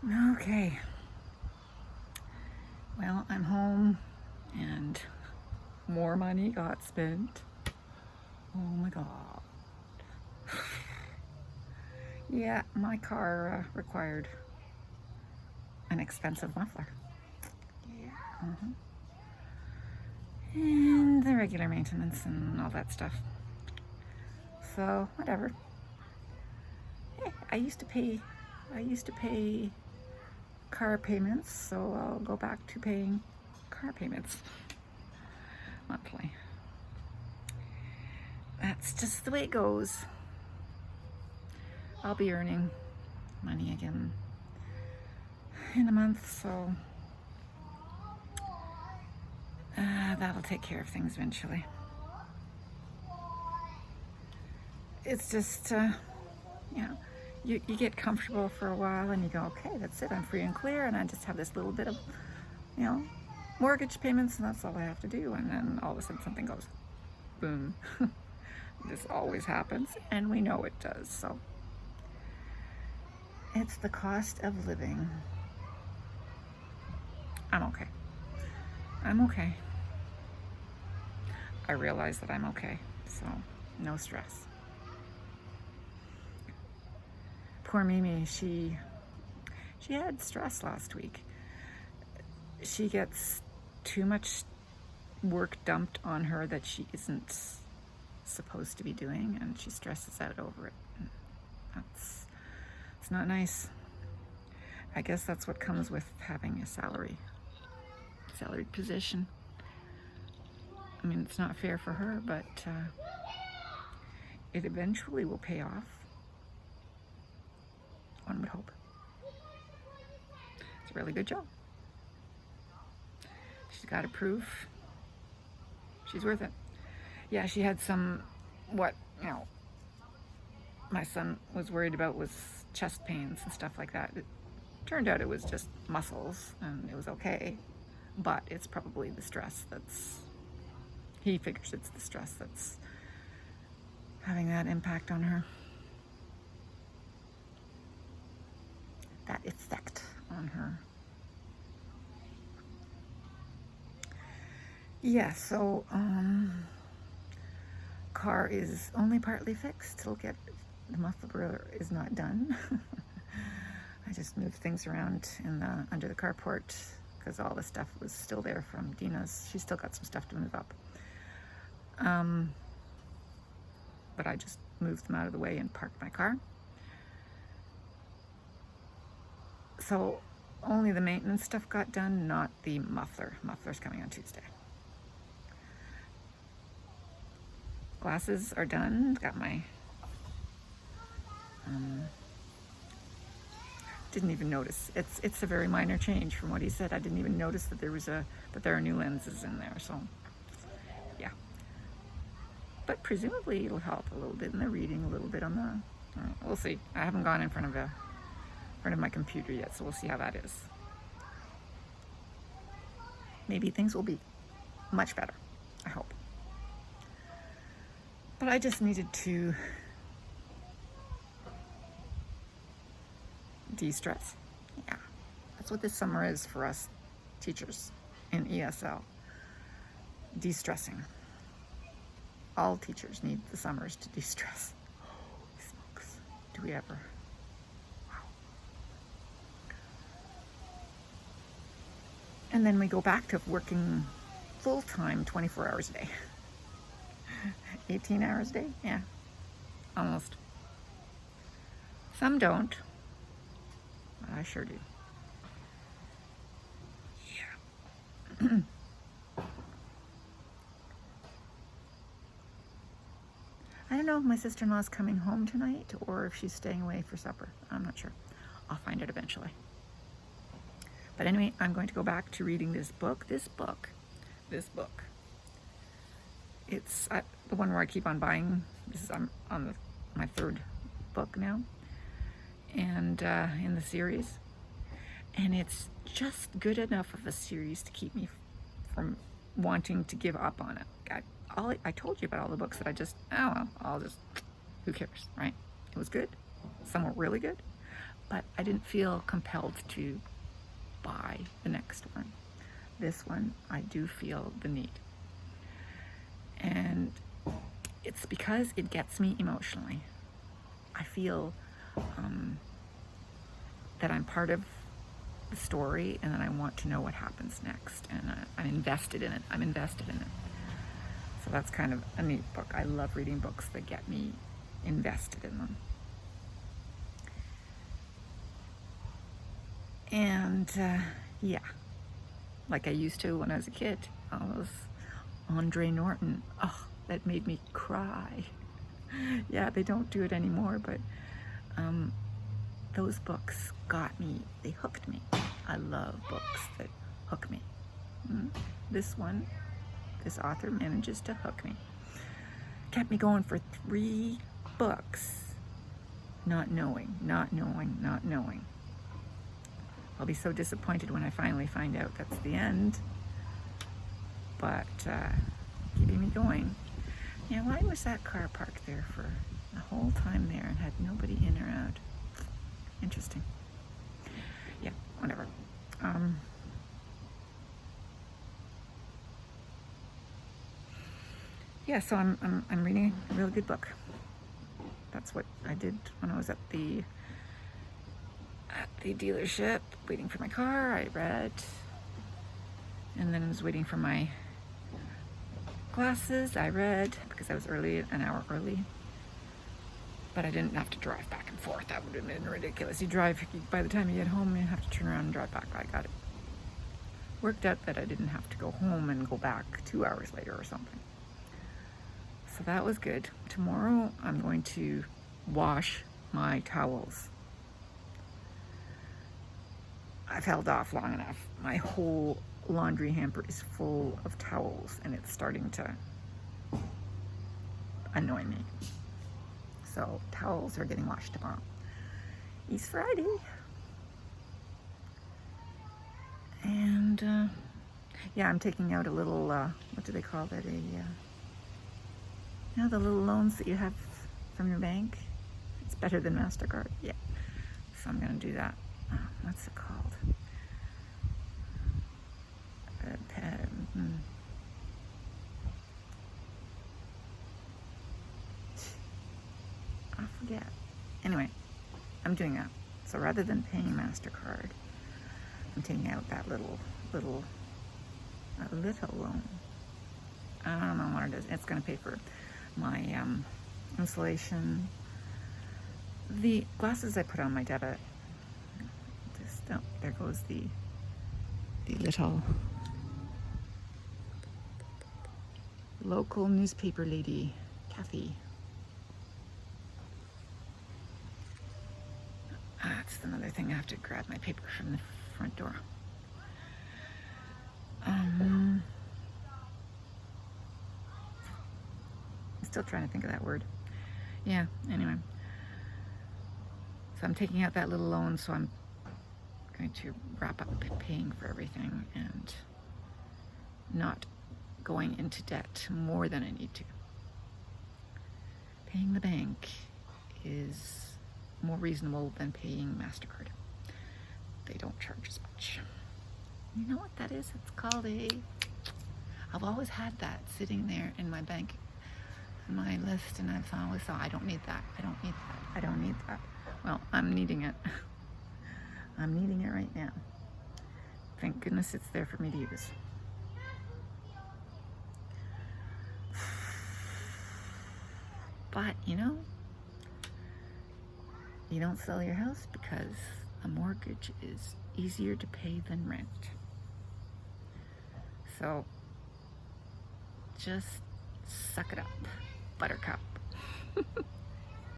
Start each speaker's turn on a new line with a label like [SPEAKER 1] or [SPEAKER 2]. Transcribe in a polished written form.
[SPEAKER 1] Okay. Well, I'm home and more money got spent. Oh my God. Yeah, my car required an expensive muffler. Yeah. And the regular maintenance and all that stuff. So, whatever. Hey, I used to pay car payments, so I'll go back to paying car payments monthly. That's just the way it goes. I'll be earning money again in a month, so that'll take care of things eventually. It's just, you get comfortable for a while and you go, okay, that's it, I'm free and clear, and I just have this little bit of, mortgage payments, and that's all I have to do. And then all of a sudden something goes boom. This always happens, and we know it does. So it's the cost of living. I'm okay. I'm okay. I realize that I'm okay, so no stress. Poor Mimi, she had stress last week. She gets too much work dumped on her that she isn't supposed to be doing, and she stresses out over it. It's not nice. I guess that's what comes with having a salaried position. I mean, it's not fair for her, but it eventually will pay off. One would hope. It's a really good job. She's got to prove she's worth it. Yeah, she had some, my son was worried about was chest pains and stuff like that. It turned out it was just muscles, and it was okay. But it's probably the stress he figures it's the stress that's having that impact on her. That effect on her. Yeah, so car is only partly fixed. The muffler is not done. I just moved things around under the carport because all the stuff was still there from Dina's. She's still got some stuff to move up. But I just moved them out of the way and parked my car. So only the maintenance stuff got done, not the muffler. Muffler's coming on Tuesday. Glasses are done. Got my didn't even notice. It's a very minor change from what he said. I didn't even notice that there are new lenses in there. So yeah, but presumably it'll help a little bit in the reading, a little bit on the. We'll see. I haven't gone in front of my computer yet, so we'll see how that is. Maybe things will be much better. I hope. But I just needed to de-stress. Yeah, that's what this summer is for us teachers in ESL. De-stressing. All teachers need the summers to de-stress. Holy smokes. Do we ever? Wow. And then we go back to working full-time 24 hours a day. 18 hours a day? Yeah, almost. Some don't. I sure do. Yeah. I don't know if my sister-in-law's coming home tonight or if she's staying away for supper. I'm not sure. I'll find out eventually. But anyway, I'm going to go back to reading this book. This book. It's the one where I keep on buying. I'm on my third book now, and in the series, and it's just good enough of a series to keep me from wanting to give up on it. I told you about all the books that I just, who cares, right? It was good. Some were really good. but I didn't feel compelled to buy the next one. This one, I do feel the need. And it's because it gets me emotionally. I feel that I'm part of the story and that I want to know what happens next. And I'm invested in it. So that's kind of a neat book. I love reading books that get me invested in them. And yeah, like I used to when I was a kid. All those Andre Norton. Oh, that made me cry. Yeah, they don't do it anymore, but those books got me. They hooked me. I love books that hook me. This one, this author manages to hook me. Kept me going for 3 books, not knowing. I'll be so disappointed when I finally find out that's the end, but keeping me going. Yeah, why was that car parked there for the whole time there and had nobody in or out? Interesting. Yeah, whatever. Yeah, so I'm reading a really good book. That's what I did when I was at the dealership waiting for my car. I read, and then I was waiting for my glasses. I read because I was an hour early, but I didn't have to drive back and forth. That would have been ridiculous. By the time you get home, you have to turn around and drive back. I got it worked out that I didn't have to go home and go back 2 hours later or something. So that was good. Tomorrow I'm going to wash my towels. I've held off long enough. My whole laundry hamper is full of towels and it's starting to annoy me. So towels are getting washed tomorrow. It's Friday. And yeah, I'm taking out a little, what do they call that? You know, the little loans that you have from your bank? It's better than MasterCard. Yeah. So I'm going to do that. What's it called? I forget. Anyway, I'm doing that. So rather than paying MasterCard, I'm taking out that little loan. I don't know what it is. It's going to pay for my insulation. The glasses I put on my debit. There goes the little local newspaper lady, Kathy. That's another thing. I have to grab my paper from the front door. I'm still trying to think of that word. Yeah, anyway. So I'm taking out that little loan, so I'm going to wrap up paying for everything and not going into debt more than I need to. Paying the bank is more reasonable than paying MasterCard. They don't charge as much. You know what that is? It's called I've always had that sitting there in my bank, in my list, and I've always thought, I don't need that. Well, I'm needing it. I'm needing it right now. Thank goodness it's there for me to use. But, you know, you don't sell your house because a mortgage is easier to pay than rent. So, just suck it up, buttercup.